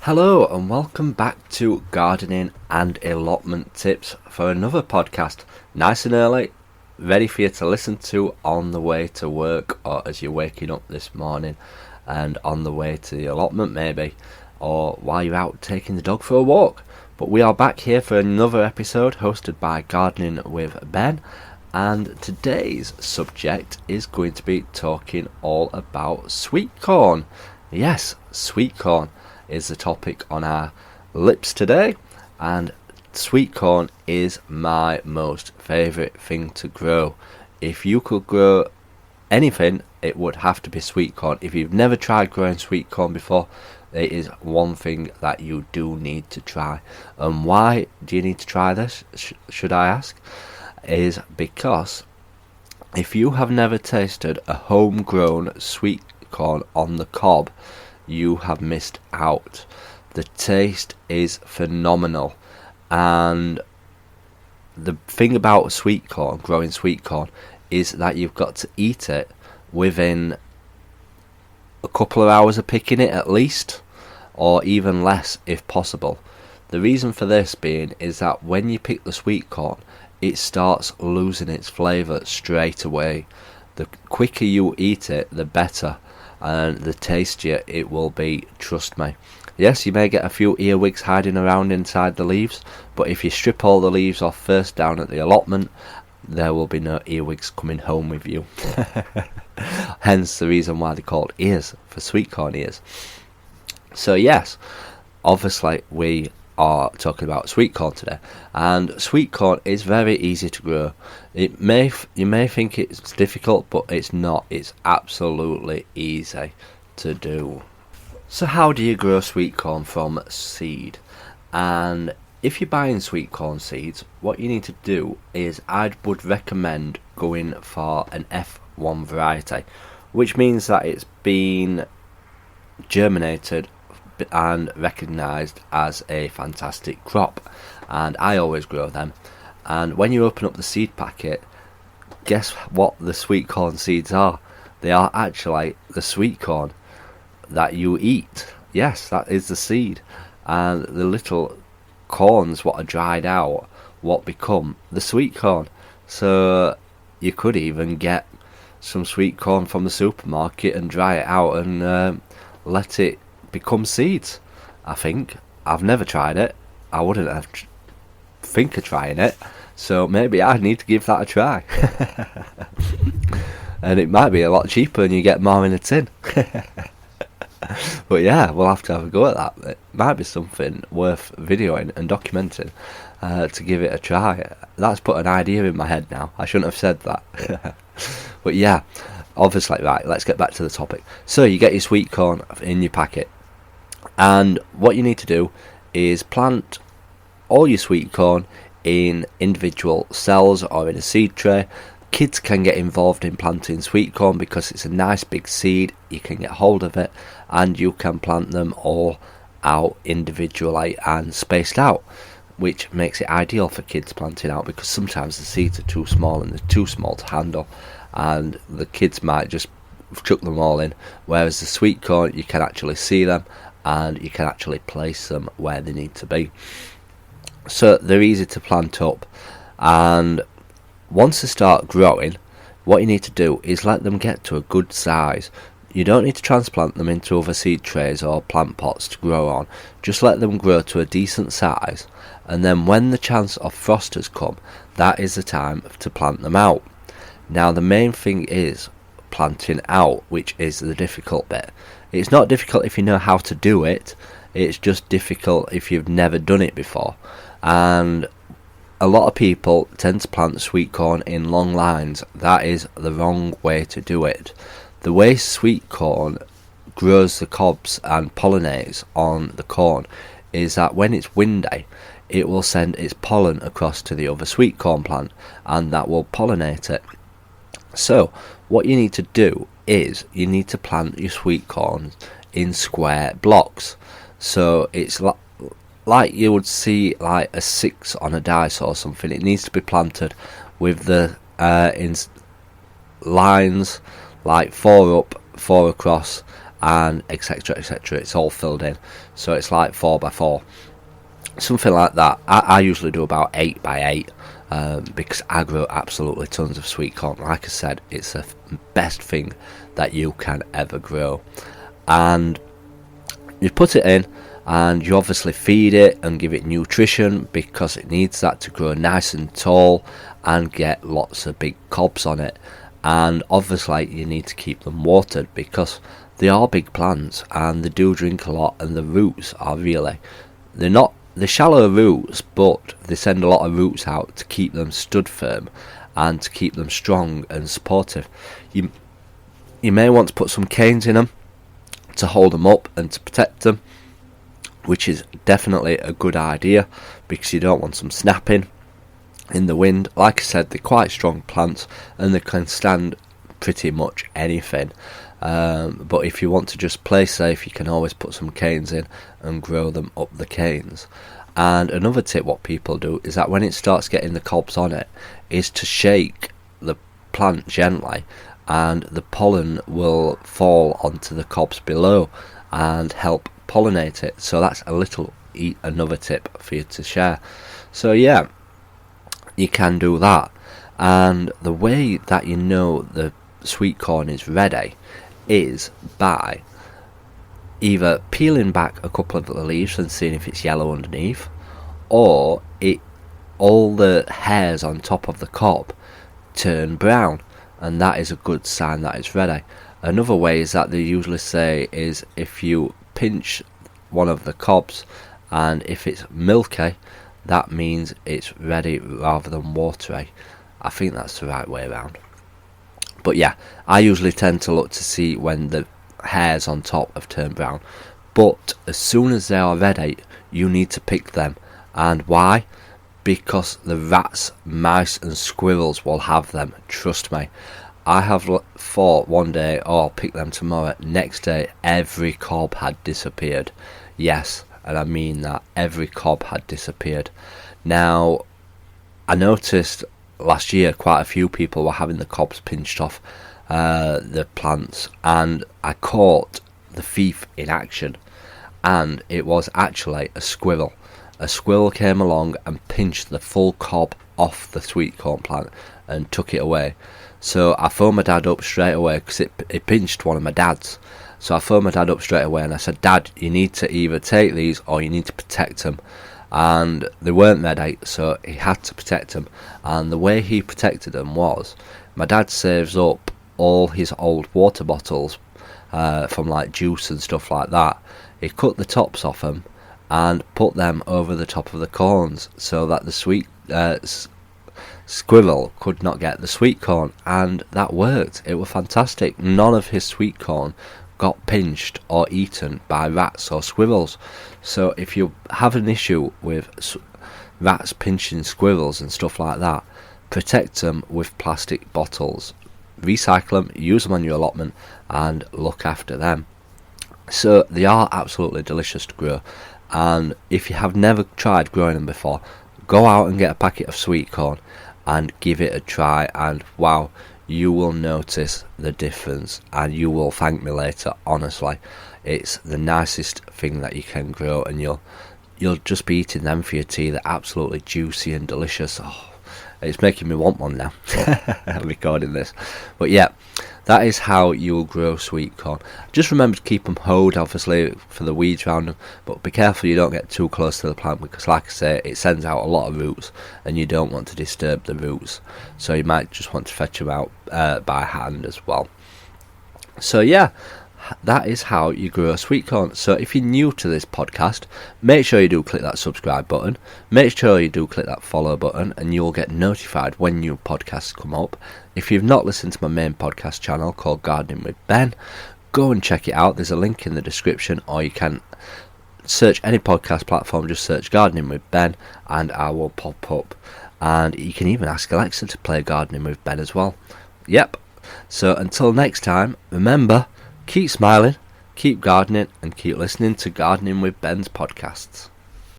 Hello and welcome back to Gardening and Allotment Tips for another podcast, nice and early, ready for you to listen to on the way to work or as you're waking up this morning and on the way to the allotment maybe, or while you're out taking the dog for a walk. But we are back here for another episode hosted by Gardening with Ben, and today's subject is going to be talking all about sweet corn. Yes, sweet corn is the topic on our lips today, and sweet corn is my most favourite thing to grow. If you could grow anything, it would have to be sweet corn. If you've never tried growing sweet corn before, it is one thing that you do need to try. And why do you need to try this, should I ask? Is because if you have never tasted a homegrown sweet corn on the cob, you have missed out. The taste is phenomenal, and the thing about sweet corn, growing sweet corn, is that you've got to eat it within a couple of hours of picking it at least, or even less if possible. The reason for this being is that when you pick the sweet corn, it starts losing its flavour straight away. The quicker you eat it, the better, and the tastier it will be, trust me. Yes, you may get a few earwigs hiding around inside the leaves, but if you strip all the leaves off first down at the allotment, there will be no earwigs coming home with you. Hence the reason why they're called ears, for sweet corn ears. So yes, obviously we are talking about sweet corn today, and sweet corn is very easy to grow. You may think it's difficult, but it's not. It's absolutely easy to do. So how do you grow sweet corn from seed? And if you're buying sweet corn seeds, what you need to do is I would recommend going for an F1 variety, which means that it's been germinated and recognised as a fantastic crop, and I always grow them. And when you open up the seed packet, guess what the sweet corn seeds are? They are actually the sweet corn that you eat. Yes, that is the seed, and the little corns what are dried out what become the sweet corn. So you could even get some sweet corn from the supermarket and dry it out and let it become seeds. I think I've never tried it. I wouldn't have think of trying it, so maybe I need to give that a try. And it might be a lot cheaper and you get more in a tin. But yeah, we'll have to have a go at that. It might be something worth videoing and documenting to give it a try. That's put an idea in my head now. I shouldn't have said that. But yeah, obviously, right, let's get back to the topic. So you get your sweet corn in your packet, and what you need to do is plant all your sweet corn in individual cells or in a seed tray. Kids can get involved in planting sweet corn because it's a nice big seed. You can get hold of it and you can plant them all out individually and spaced out, which makes it ideal for kids planting out, because sometimes the seeds are too small and they're too small to handle, and the kids might just chuck them all in, whereas the sweet corn, you can actually see them and you can actually place them where they need to be. So they're easy to plant up, and once they start growing, what you need to do is let them get to a good size. You don't need to transplant them into other seed trays or plant pots to grow on. Just let them grow to a decent size, and then when the chance of frost has come, that is the time to plant them out. Now the main thing is planting out, which is the difficult bit. It's not difficult if you know how to do it, it's just difficult if you've never done it before. And a lot of people tend to plant sweet corn in long lines. That is the wrong way to do it. The way sweet corn grows the cobs and pollinates on the corn is that when it's windy, it will send its pollen across to the other sweet corn plant, and that will pollinate it. So what you need to do is you need to plant your sweet corn in square blocks. So it's like you would see like a 6 on a dice or something. It needs to be planted with the in lines like 4 up, 4 across, and etc etc. It's all filled in, so it's like 4x4, something like that. I usually do about 8x8 because I grow absolutely tons of sweet corn. Like I said, it's the best thing that you can ever grow. And you put it in, and you obviously feed it and give it nutrition because it needs that to grow nice and tall and get lots of big cobs on it. And obviously you need to keep them watered because they are big plants and they do drink a lot, and the roots are really, they're shallow roots, but they send a lot of roots out to keep them stood firm and to keep them strong and supportive. You may want to put some canes in them to hold them up and to protect them, which is definitely a good idea because you don't want them snapping in the wind. Like I said, they're quite strong plants and they can stand pretty much anything. But if you want to just play safe, you can always put some canes in and grow them up the canes. And another tip what people do is that when it starts getting the cobs on it, is to shake the plant gently, and the pollen will fall onto the cobs below and help pollinate it. So that's another tip for you to share. So yeah, you can do that. And the way that you know the sweet corn is ready is by either peeling back a couple of the leaves and seeing if it's yellow underneath, or all the hairs on top of the cob turn brown, and that is a good sign that it's ready. Another way is that they usually say is if you pinch one of the cobs and if it's milky, that means it's ready rather than watery. I think that's the right way around. But yeah, I usually tend to look to see when the hairs on top have turned brown. But as soon as they are ready, you need to pick them. And why? Because the rats, mice and squirrels will have them. Trust me. I have thought one day, I'll pick them tomorrow. Next day, every cob had disappeared. Yes, and I mean that. Every cob had disappeared. Now, I noticed last year quite a few people were having the cobs pinched off the plants, and I caught the thief in action, and it was actually a squirrel. A squirrel came along and pinched the full cob off the sweet corn plant and took it away. So I phoned my dad up straight away because it pinched one of my dad's. So I phoned my dad up straight away and I said, Dad, you need to either take these or you need to protect them. And they weren't ready, so he had to protect them. And the way he protected them was, my dad saves up all his old water bottles from like juice and stuff like that. He cut the tops off them and put them over the top of the corns so that the sweet squirrel could not get the sweet corn, and that worked. It was fantastic. None of his sweet corn got pinched or eaten by rats or squirrels. So if you have an issue with rats pinching squirrels and stuff like that, protect them with plastic bottles, recycle them, use them on your allotment and look after them. So they are absolutely delicious to grow, and if you have never tried growing them before, go out and get a packet of sweet corn and give it a try, and wow, you will notice the difference and you will thank me later. Honestly, it's the nicest thing that you can grow, and you'll just be eating them for your tea. They're absolutely juicy and delicious. It's making me want one now. I'm recording this. But yeah, that is how you'll grow sweet corn. Just remember to keep them hoed, obviously, for the weeds around them. But be careful you don't get too close to the plant because, like I say, it sends out a lot of roots and you don't want to disturb the roots. So you might just want to fetch them out by hand as well. So yeah, that is how you grow sweet corn. So if you're new to this podcast, make sure you do click that subscribe button, make sure you do click that follow button, and you'll get notified when new podcasts come up. If you've not listened to my main podcast channel called Gardening with Ben, go and check it out. There's a link in the description, or you can search any podcast platform, just search Gardening with Ben and I will pop up. And you can even ask Alexa to play Gardening with Ben as well. Yep. So until next time, remember, keep smiling, keep gardening, and keep listening to Gardening with Ben's podcasts.